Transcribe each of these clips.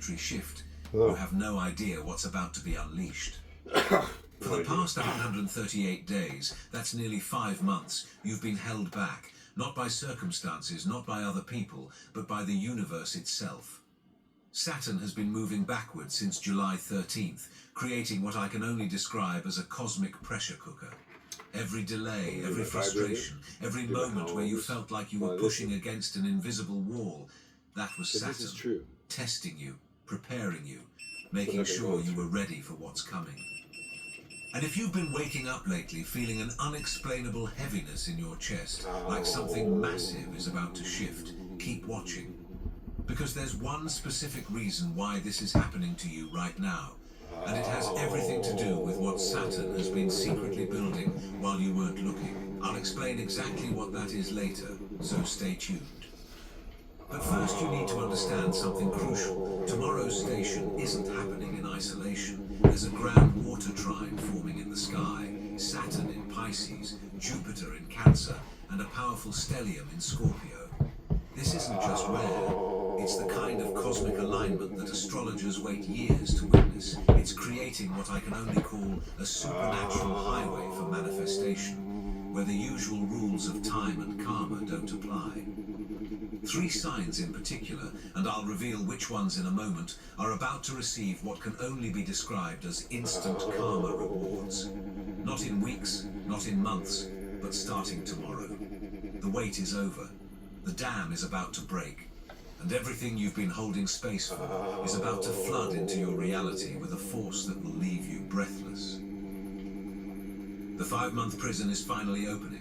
planetary shift, you have no idea what's about to be unleashed. For the past 138 days, that's nearly 5 months, you've been held back, not by circumstances, not by other people, but by the universe itself. Saturn has been moving backwards since July 13th, creating what I can only describe as a cosmic pressure cooker. Every delay, every frustration, every moment where you felt like you were pushing against an invisible wall, that was Saturn, testing you, preparing you, making sure you were ready for what's coming. And if you've been waking up lately feeling an unexplainable heaviness in your chest, like something massive is about to shift, keep watching. Because there's one specific reason why this is happening to you right now, and it has everything to do with what Saturn has been secretly building while you weren't looking. I'll explain exactly what that is later, so stay tuned. But first you need to understand something crucial. Tomorrow's station isn't happening in isolation. There's a grand water trine forming in the sky, Saturn in Pisces, Jupiter in Cancer, and a powerful stellium in Scorpio. This isn't just rare, it's the kind of cosmic alignment that astrologers wait years to witness. It's creating what I can only call a supernatural highway for manifestation, where the usual rules of time and karma don't apply. 3 signs in particular, and I'll reveal which ones in a moment, are about to receive what can only be described as instant karma rewards. Not in weeks, not in months, but starting tomorrow. The wait is over. The dam is about to break, and everything you've been holding space for is about to flood into your reality with a force that will leave you breathless. The 5-month prison is finally opening.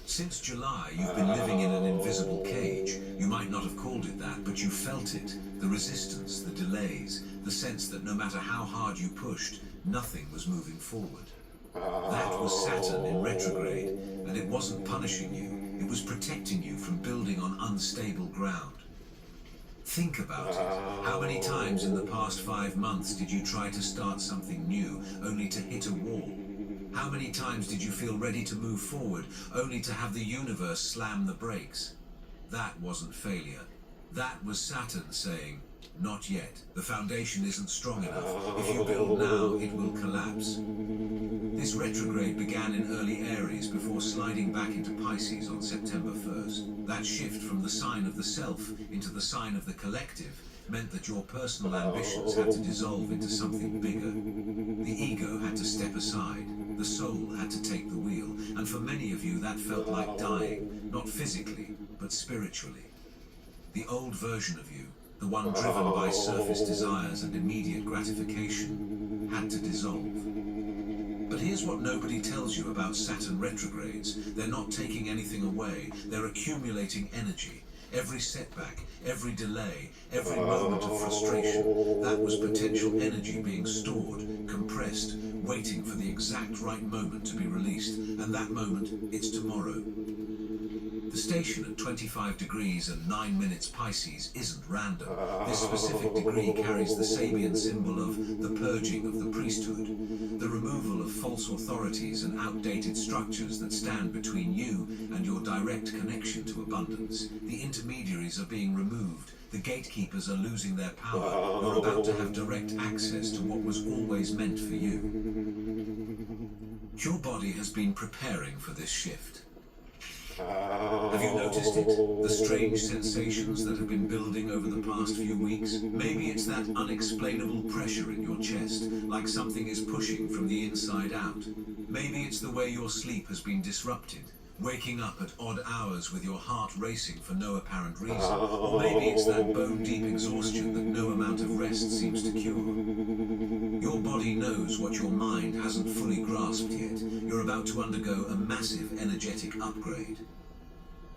Since July, you've been living in an invisible cage. You might not have called it that, but you felt it. The resistance, the delays, the sense that no matter how hard you pushed, nothing was moving forward. That was Saturn in retrograde, and it wasn't punishing you. It was protecting you from building on unstable ground. Think about it. How many times in the past 5 months did you try to start something new, only to hit a wall? How many times did you feel ready to move forward, only to have the universe slam the brakes? That wasn't failure. That was Saturn saying, not yet. The foundation isn't strong enough. If you build now, it will collapse. This retrograde began in early Aries before sliding back into Pisces on September 1st. That shift from the sign of the self into the sign of the collective meant that your personal ambitions had to dissolve into something bigger. The ego had to step aside, the soul had to take the wheel, and for many of you that felt like dying, not physically, but spiritually. The old version of you, the one driven by surface desires and immediate gratification, had to dissolve. But here's what nobody tells you about Saturn retrogrades. They're not taking anything away, they're accumulating energy. Every setback, every delay, every moment of frustration, that was potential energy being stored, compressed, waiting for the exact right moment to be released. And that moment, it's tomorrow. The station at 25 degrees and 9 minutes Pisces isn't random. This specific degree carries the Sabian symbol of the purging of the priesthood, the removal of false authorities and outdated structures that stand between you and your direct connection to abundance. The intermediaries are being removed. The gatekeepers are losing their power. You're about to have direct access to what was always meant for you. Your body has been preparing for this shift. Have you noticed it? The strange sensations that have been building over the past few weeks? Maybe it's that unexplainable pressure in your chest, like something is pushing from the inside out. Maybe it's the way your sleep has been disrupted, waking up at odd hours with your heart racing for no apparent reason. Or maybe it's that bone-deep exhaustion that no amount of rest seems to cure. Your body knows what your mind hasn't fully grasped yet. You're about to undergo a massive energetic upgrade.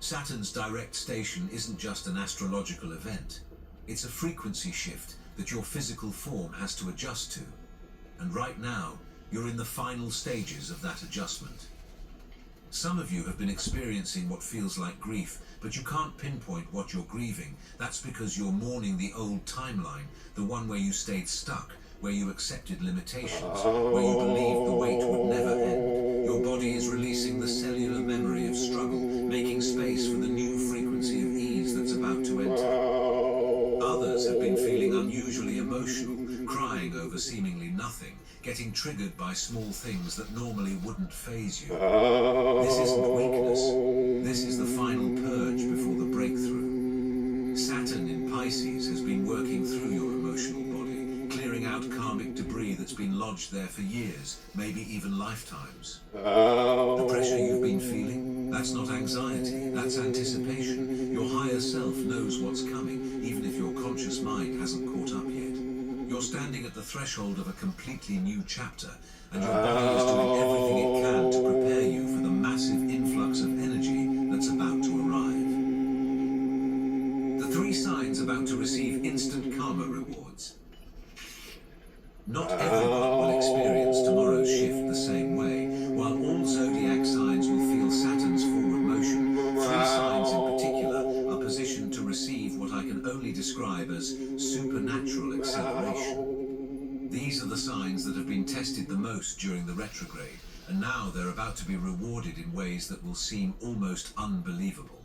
Saturn's direct station isn't just an astrological event. It's a frequency shift that your physical form has to adjust to. And right now, you're in the final stages of that adjustment. Some of you have been experiencing what feels like grief, but you can't pinpoint what you're grieving. That's because you're mourning the old timeline, the one where you stayed stuck, where you accepted limitations, where you believed the wait would never end. Your body is releasing the cellular memory of struggle, making space for the new frequency of ease that's about to enter. Others have been feeling unusually emotional, crying over seemingly nothing, getting triggered by small things that normally wouldn't faze you. This isn't weakness. This is the final purge before the breakthrough. Saturn in Pisces has been working through your emotional body, clearing out karmic debris that's been lodged there for years, maybe even lifetimes. The pressure you've been feeling, that's not anxiety, that's anticipation. Your higher self knows what's coming, even if your conscious mind hasn't caught up yet. You're standing at the threshold of a completely new chapter, and your body is doing everything it can to prepare you for the massive influx of energy that's about to arrive. The 3 signs about to receive instant karma rewards. Not everyone will experience tomorrow's shift the same way. While all zodiac signs will feel Saturn's forward motion, 3 signs in particular are positioned to receive what I can only describe as supernatural acceleration. These are the signs that have been tested the most during the retrograde, and now they're about to be rewarded in ways that will seem almost unbelievable.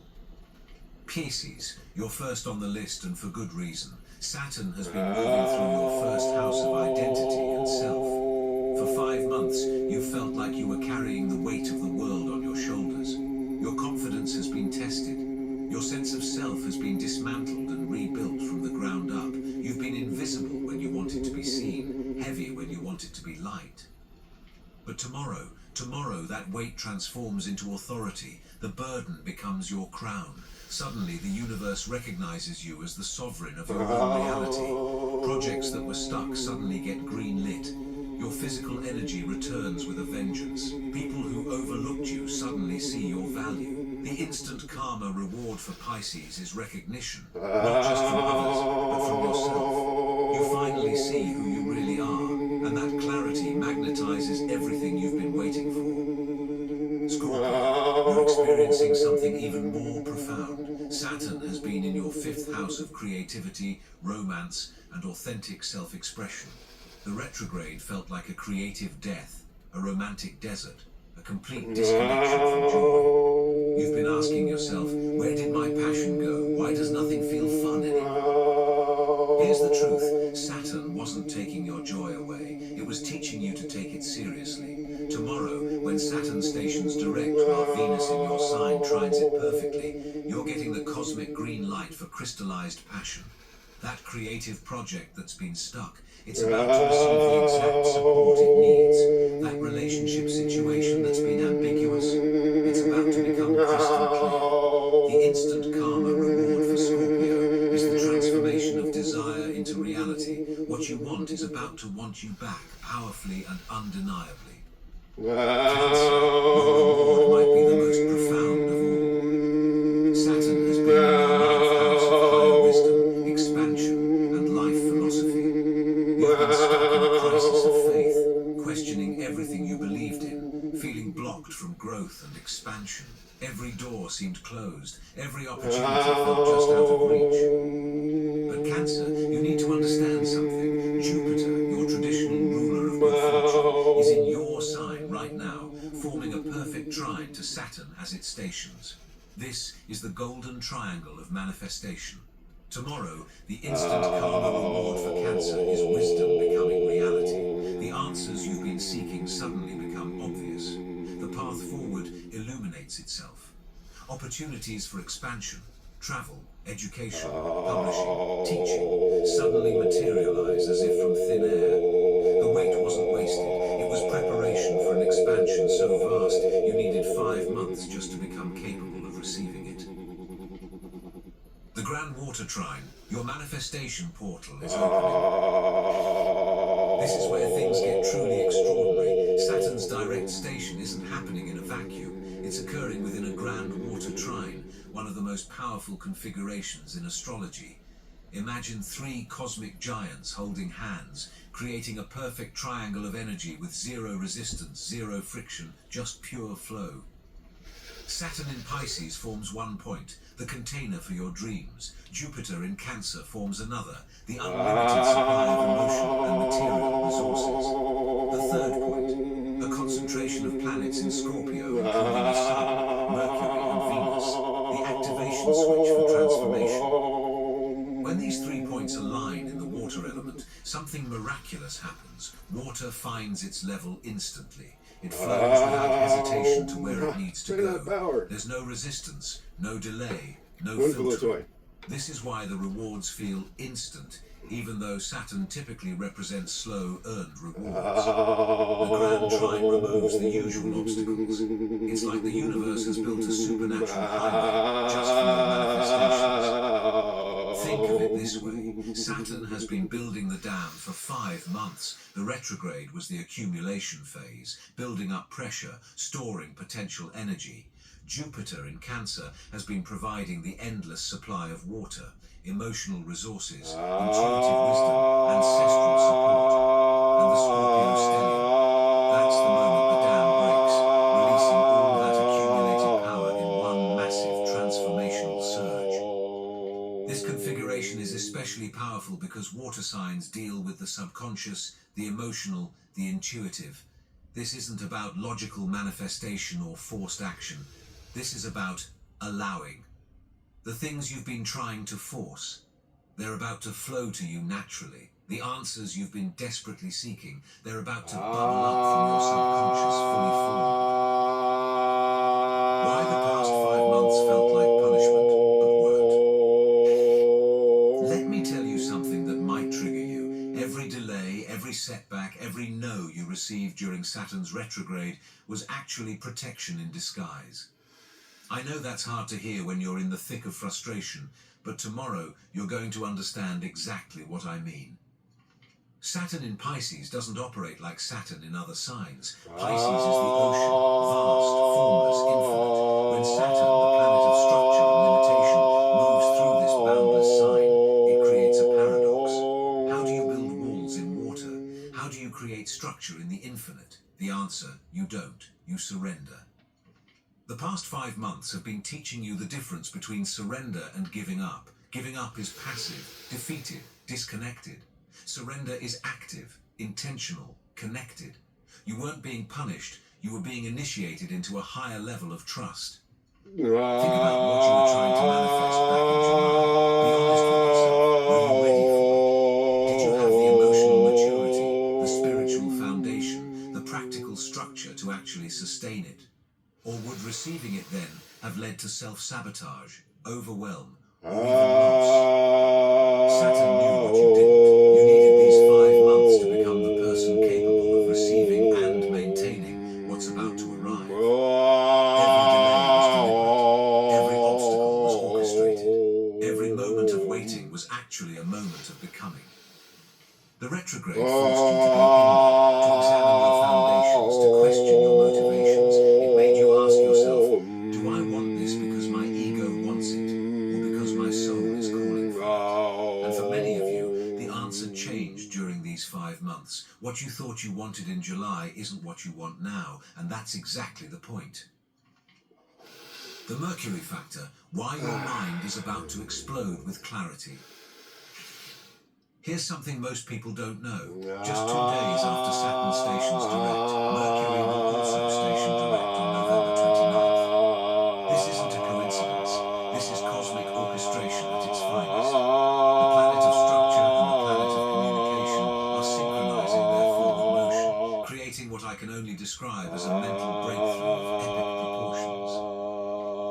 Pisces, you're first on the list, and for good reason. Saturn has been moving through your first house of identity and self. For 5 months, you felt like you were carrying the weight of the world on your shoulders. Your confidence has been tested. Your sense of self has been dismantled and rebuilt from the ground up. You've been invisible when you wanted to be seen, heavy when you wanted to be light. But tomorrow, that weight transforms into authority. The burden becomes your crown. Suddenly, the universe recognizes you as the sovereign of your own reality. Projects that were stuck suddenly get green-lit. Your physical energy returns with a vengeance. People who overlooked you suddenly see your value. The instant karma reward for Pisces is recognition, not just from others, but from yourself. You finally see who you really are, and that clarity magnetizes everything you've been waiting for. Scorpio, you're experiencing something even more profound. Saturn has been in your 5th house of creativity, romance, and authentic self-expression. The retrograde felt like a creative death, a romantic desert, a complete disconnection from joy. You've been asking yourself, where did my passion go? Why does nothing feel fun anymore? Here's the truth. Saturn wasn't taking your joy away. It was teaching you to take it seriously. Tomorrow, when Saturn stations direct while Venus in your sign trines it perfectly, you're getting the cosmic green light for crystallized passion. That creative project that's been stuck, it's about to receive the exact support it needs. That relationship situation that's been ambiguous, it's about to become crystal clear. The instant karma reward for Scorpio is the transformation of desire into reality. What you want is about to want you back, powerfully and undeniably. Cancer, your reward might be the most profound of all. Saturn has been in your 9th house of higher wisdom, expansion, and life philosophy. You've been stuck in a crisis of faith, questioning everything you believed in, feeling blocked from growth and expansion. Every door seemed closed, every opportunity felt just out of reach. But Cancer, you need to understand something. Jupiter, your traditional ruler of good fortune, is in your sign right now, forming a perfect trine to Saturn as it stations. This is the golden triangle of manifestation. Tomorrow, the instant karma reward for Cancer is wisdom becoming reality. The answers you've been seeking suddenly become obvious. The path forward illuminates itself. Opportunities for expansion, travel, education, publishing, teaching suddenly materialize as if from thin air. The wait wasn't wasted. It was preparation for an expansion so vast you needed 5 months just to become capable of receiving it. The Grand Water Trine, your manifestation portal, is opening. This is where things get truly extraordinary. Saturn's direct station isn't happening in a vacuum. It's occurring within a Grand Water Trine, one of the most powerful configurations in astrology. Imagine 3 cosmic giants holding hands, creating a perfect triangle of energy with zero resistance, zero friction, just pure flow. Saturn in Pisces forms one point, the container for your dreams. Jupiter in Cancer forms another, the unlimited supply of emotion and material resources. The third point, a concentration of planets in Scorpio, including the Sun, Mercury and Venus, the activation switch for transformation. When these 3 points align, shine in the water element, something miraculous happens. Water finds its level instantly. It flows without hesitation to where it needs to go. There's no resistance, no delay, no filtering. This is why the rewards feel instant, even though Saturn typically represents slow, earned rewards. The Grand Trine removes the usual obstacles. It's like the universe has built a supernatural highway just for your manifestations. Think of it this way. Saturn has been building the dam for 5 months. The retrograde was the accumulation phase, building up pressure, storing potential energy. Jupiter in Cancer has been providing the endless supply of water, emotional resources, intuitive wisdom, ancestral support. And the Scorpio stellium, that's the moment the dam breaks, releasing all that accumulated power in one massive transformational surge. This configuration is especially powerful because water signs deal with the subconscious, the emotional, the intuitive. This isn't about logical manifestation or forced action. This is about allowing. The things you've been trying to force, they're about to flow to you naturally. The answers you've been desperately seeking, they're about to bubble up from your subconscious fully formed. Why the past 5 months felt like punishment, but weren't. Let me tell you something that might trigger you. Every delay, every setback, every no you received during Saturn's retrograde was actually protection in disguise. I know that's hard to hear when you're in the thick of frustration, but tomorrow you're going to understand exactly what I mean. Saturn in Pisces doesn't operate like Saturn in other signs. Pisces is the ocean, vast, formless, infinite. When Saturn, the planet of structure and limitation, moves through this boundless sign, it creates a paradox. How do you build walls in water? How do you create structure in the infinite? The answer, you don't. You surrender. The past 5 months have been teaching you the difference between surrender and giving up. Giving up is passive, defeated, disconnected. Surrender is active, intentional, connected. You weren't being punished, you were being initiated into a higher level of trust. Think about what you were trying to manifest back in July. Be honest with yourself. Were you ready for it? Did you have the emotional maturity, the spiritual foundation, the practical structure to actually sustain it? Or would receiving it then have led to self-sabotage, overwhelm, or even loss? Saturn knew what you didn't. You needed these 5 months to become the person capable of receiving and maintaining what's about to arrive. Every delay was deliberate. Every obstacle was orchestrated. Every moment of waiting was actually a moment of becoming. The retrograde forced you to be inward, to examine your foundations, to question your motivations. It made you ask yourself, do I want this because my ego wants it, or because my soul is calling for it? And for many of you, the answer changed during these 5 months. What you thought you wanted in July isn't what you want now, and that's exactly the point. The Mercury factor, why your mind is about to explode with clarity. Here's something most people don't know. Just 2 days after Saturn stations direct, Mercury will also station direct on November 29th. This isn't a coincidence. This is cosmic orchestration at its finest. The planet of structure and the planet of communication are synchronizing their forward motion, creating what I can only describe as a mental breakthrough of epic proportions.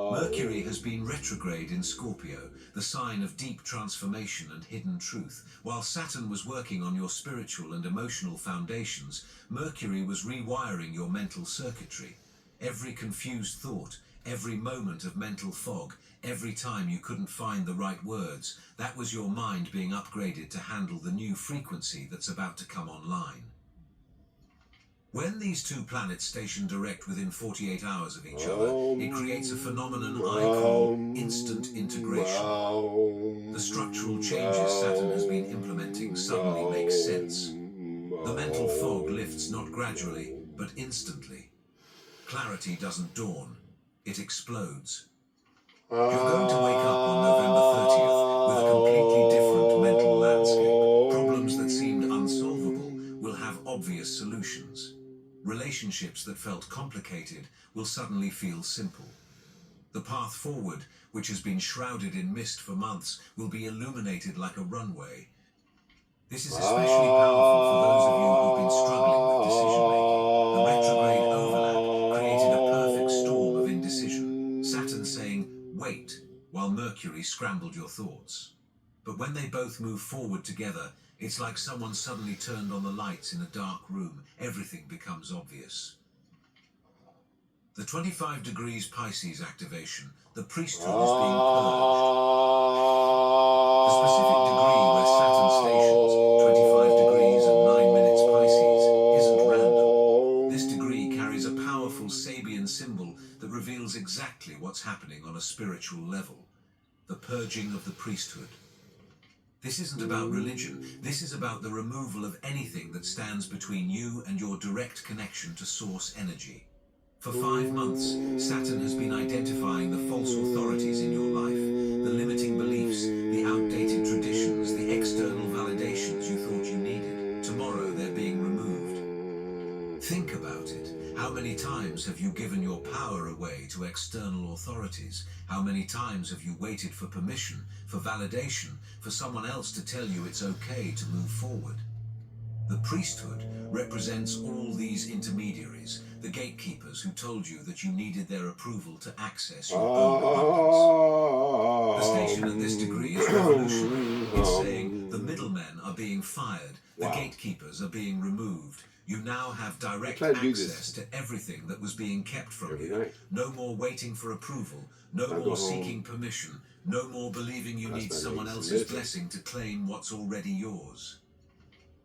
Mercury has been retrograde in Scorpio, the sign of deep transformation and hidden truth. While Saturn was working on your spiritual and emotional foundations, Mercury was rewiring your mental circuitry. Every confused thought, every moment of mental fog, every time you couldn't find the right words, that was your mind being upgraded to handle the new frequency that's about to come online. When these 2 planets station direct within 48 hours of each other, it creates a phenomenon I call instant integration. The structural changes Saturn has been implementing suddenly make sense. The mental fog lifts not gradually, but instantly. Clarity doesn't dawn, it explodes. You're going to wake up on November 30th with a completely different mental landscape. Problems that seemed unsolvable will have obvious solutions. Relationships that felt complicated will suddenly feel simple. The path forward, which has been shrouded in mist for months, will be illuminated like a runway. This is especially powerful for those of you who've been struggling with decision-making. The retrograde overlap created a perfect storm of indecision. Saturn saying, wait, while Mercury scrambled your thoughts. But when they both move forward together, it's like someone suddenly turned on the lights in a dark room. Everything becomes obvious. The 25 degrees Pisces activation, the priesthood is being purged. The specific degree where Saturn stations, 25 degrees and 9 minutes Pisces, isn't random. This degree carries a powerful Sabian symbol that reveals exactly what's happening on a spiritual level. The purging of the priesthood. This isn't about religion. This is about the removal of anything that stands between you and your direct connection to source energy. For 5 months, Saturn has been identifying the false authorities in your life, the limiting beliefs, the outdated traditions, the external validations you thought you needed. Tomorrow they're being removed. Think about it. How many times have you given your power away to external authorities? How many times have you waited for permission, for validation, for someone else to tell you it's okay to move forward? The priesthood represents all these intermediaries, the gatekeepers who told you that you needed their approval to access your own abundance. The station at this degree is revolutionary. It's saying the middlemen are being fired, the gatekeepers are being removed. You now have direct access to everything that was being kept from you. No more waiting for approval, no more seeking permission, no more believing you need someone else's blessing to claim what's already yours.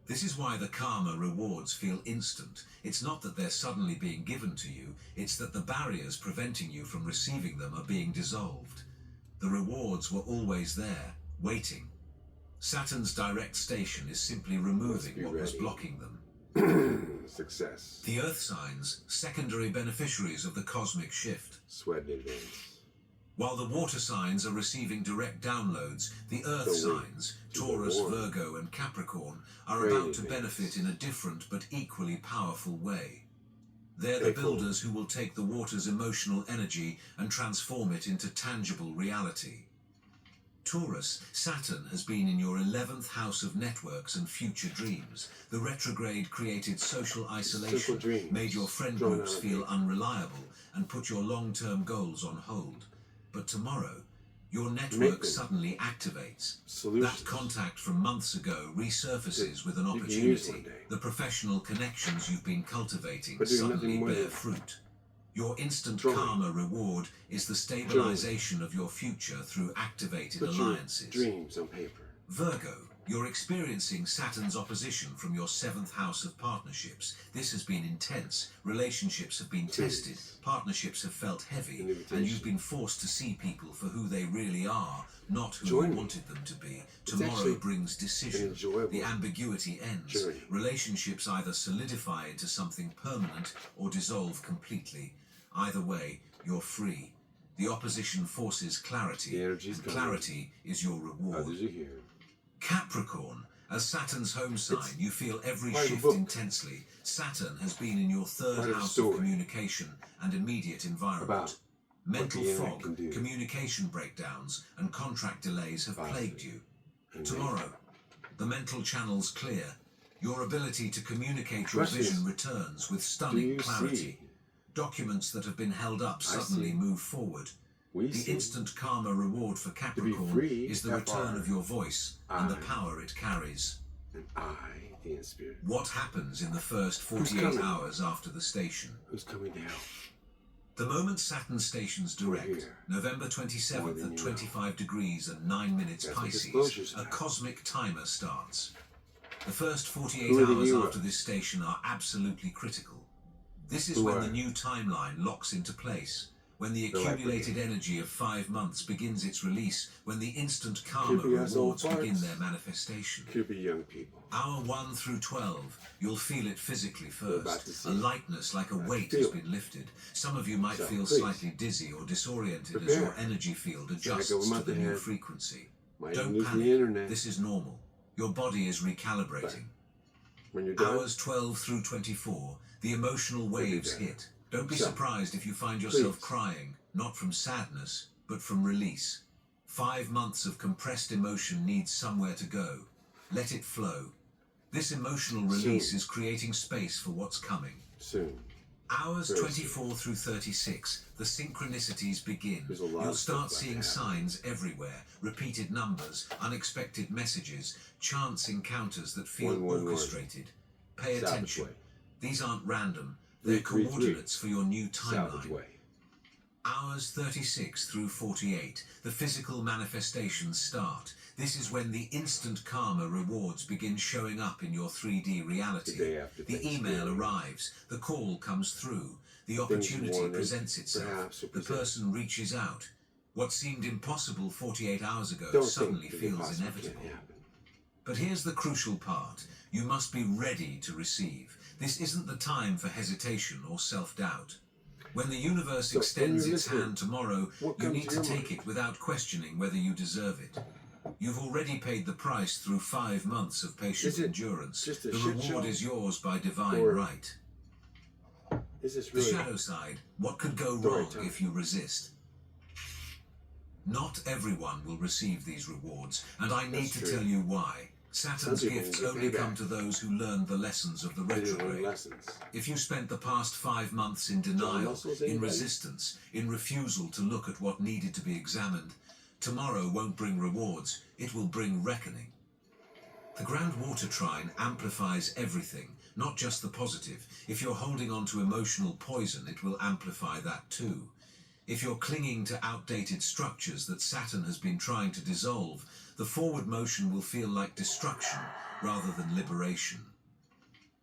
This is why the karma rewards feel instant. It's not that they're suddenly being given to you, it's that the barriers preventing you from receiving them are being dissolved. The rewards were always there, waiting. Saturn's direct station is simply removing what was blocking them. Success. The Earth signs, secondary beneficiaries of the cosmic shift. Sweat in advance. While the water signs are receiving direct downloads, the Earth signs, Taurus, Virgo, and Capricorn, are about to benefit in a different but equally powerful way. They're the builders who will take the water's emotional energy and transform it into tangible reality. Taurus, Saturn has been in your 11th house of networks and future dreams. The retrograde created social isolation, made your friend groups feel unreliable, and put your long-term goals on hold. But tomorrow, your network suddenly activates. That contact from months ago resurfaces with an opportunity. The professional connections you've been cultivating suddenly bear fruit. Your instant karma reward is the stabilization of your future through activated alliances. Dreams on paper. Virgo, you're experiencing Saturn's opposition from your 7th house of partnerships. This has been intense. Relationships have been tested. Partnerships have felt heavy. And you've been forced to see people for who they really are, not who you wanted them to be. Tomorrow brings decision. The ambiguity ends. Relationships either solidify into something permanent or dissolve completely. Either way, you're free. The opposition forces clarity, and clarity is your reward. Others are here. Capricorn, as Saturn's home sign, you feel every shift intensely. Saturn has been in your 3rd house of communication and immediate environment. Mental fog, communication breakdowns, and contract delays have plagued you. Tomorrow, the mental channels clear. Your ability to communicate your vision returns with stunning clarity. Documents that have been held up suddenly move forward. The instant karma reward for Capricorn is the return of your voice and the power it carries. And I, the Spirit. What happens in the first 48 hours after the station? Who's coming to help? The moment Saturn stations direct, November 27th at 25 degrees and 9 minutes Pisces, a cosmic timer starts. The first 48 hours after this station are absolutely critical. This is when the new timeline locks into place, when the accumulated energy of 5 months begins its release, when the instant karma rewards begin their manifestation. Could be young people. Hour 1 through 12, you'll feel it physically first. A lightness like a weight has been lifted. Some of you might feel slightly dizzy or disoriented as your energy field adjusts to the new frequency. Don't panic, this is normal. Your body is recalibrating. Hours 12 through 24, the emotional waves hit. Don't be surprised if you find yourself crying, not from sadness, but from release. 5 months of compressed emotion needs somewhere to go. Let it flow. This emotional release is creating space for what's coming. Soon. Hours Very 24 through 36, the synchronicities begin. There's a lot You'll of start stuff like seeing that. signs everywhere, repeated numbers, unexpected messages, chance encounters that feel 111. orchestrated. Pay Salvage attention. way. These aren't random. They're 333. coordinates for your new Salvage timeline. way. Hours 36 through 48, the physical manifestations start. This is when the instant karma rewards begin showing up in your 3D reality. The day after The Thanksgiving. email arrives, the call comes through, the Things opportunity wanted, presents itself, perhaps, or the present. person reaches out. What seemed impossible 48 hours ago Don't suddenly think the feels impossible inevitable. can't happen. But here's the crucial part. You must be ready to receive. This isn't the time for hesitation or self-doubt. When the universe So, extends when you're its listening, hand tomorrow, what you comes need to to your take mind? it without questioning whether you deserve it. You've already paid the price through 5 months of patient Is it endurance. just a The shit reward show? is yours by divine Or right. Is this The really? shadow side, what could go Story wrong time. if you resist? Not everyone will receive these rewards, and I need That's to true. tell you why. Saturn's Some people gifts will get only payback. come to those who learned the lessons of the They didn't learn retrograde. lessons. If you spent the past 5 months in denial, muscles, in anybody? resistance, in refusal to look at what needed to be examined, tomorrow won't bring rewards, it will bring reckoning. The Grand Water Trine amplifies everything, not just the positive. If you're holding on to emotional poison, it will amplify that too. If you're clinging to outdated structures that Saturn has been trying to dissolve, the forward motion will feel like destruction rather than liberation.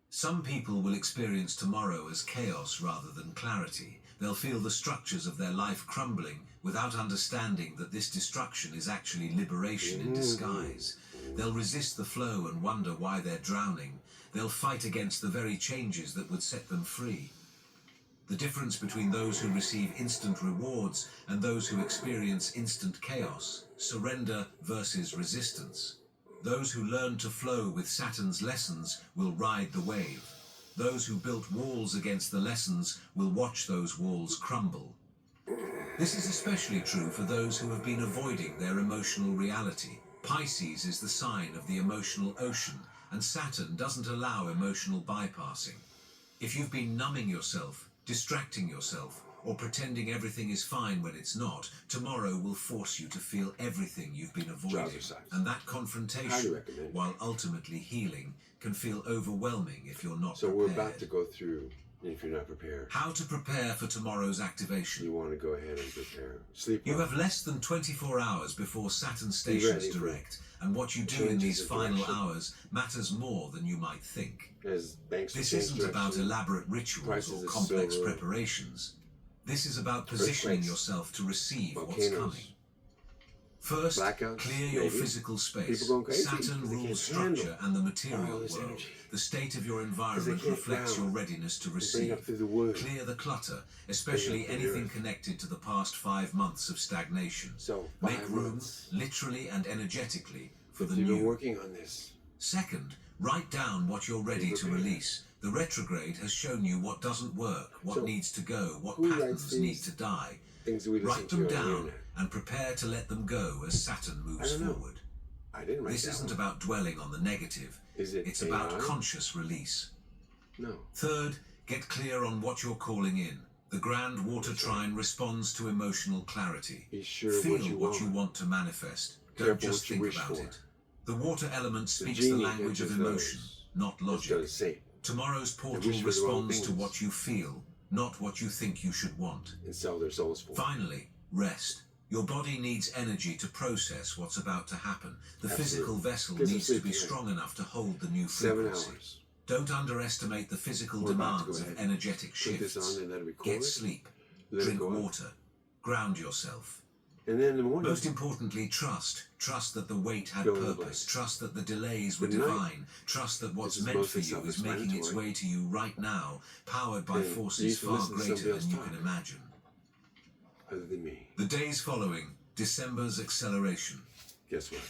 Some people will experience tomorrow as chaos rather than clarity. They'll feel the structures of their life crumbling without understanding that this destruction is actually liberation in disguise. They'll resist the flow and wonder why they're drowning. They'll fight against the very changes that would set them free. The difference between those who receive instant rewards and those who experience instant chaos, surrender versus resistance. Those who learn to flow with Saturn's lessons will ride the wave. Those who built walls against the lessons will watch those walls crumble. This is especially true for those who have been avoiding their emotional reality. Pisces is the sign of the emotional ocean, and Saturn doesn't allow emotional bypassing. If you've been numbing yourself, distracting yourself, or pretending everything is fine when it's not, tomorrow will force you to feel everything you've been avoiding. Exercise. And that Highly confrontation, recommend. while ultimately healing, can feel overwhelming if you're not So prepared. we're about to go through, if you're not prepared, How to prepare for tomorrow's activation. you want to go ahead and prepare. Sleep You well. have less than 24 hours before Saturn ready stations for direct, and what you do in changes these of final direction. hours matters more than you might think. As banks This change isn't about direction, elaborate rituals prices or of complex silver, preparations. This is about positioning earthquakes, yourself to receive what's volcanoes, coming. First, blackouts, clear your maybe. physical space. People going crazy Saturn because they rules can't handle structure and the all material this world. energy. The state of your Because environment they can't reflects your ground. readiness to They bring receive. up through the wood. Clear the clutter, especially Bring up the anything earth. connected to the past 5 months of stagnation. So, Make 5 room, months. literally and energetically, for the You've been new. working on this. Second, write down what you're ready to Prepared. release. The retrograde has shown you what doesn't work, what So, needs to go, what who writes patterns need these to die. Things that we listen Write to them on the down internet. and prepare to let them go as Saturn moves I don't know. forward. I didn't write This that isn't one. about dwelling on the negative. Is it It's about AI? conscious release. No. Third, get clear on what you're calling in. The Grand Water Trine responds to emotional clarity. Be sure Feel what you want. to manifest. Don't Careful just what you think wish about for. it. The water element speaks the genie language of enters emotion, those. not It's got logic. to say Tomorrow's portal wish for the wrong responds to things. what you feel, not what you think you should want. and sell their souls for. Finally, rest. Your body needs energy to process what's about to happen. The Absolutely. physical vessel Get some needs to sleep be tonight. strong enough to hold the new 7 frequency. hours. Don't underestimate the physical We're about to demands go of ahead. energetic Put this shifts. on and let it record. Get sleep, Let it drink go out. water, ground yourself. And then in the morning, Most importantly, trust. Trust that the wait had Fill in the purpose. blanks. Trust that the delays were Good night. divine. Trust that what's This is meant for mostly you is making its self-explanatory. way to you right now, powered by Then you forces used to far listen to greater somebody else than you talk. can imagine. other than me, The days following, December's acceleration. guess what?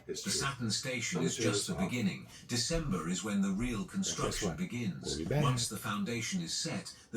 It's The true. Saturn station I'm is just the serious. beginning. December is when the real construction what? begins. We'll be back. Once the foundation is set, the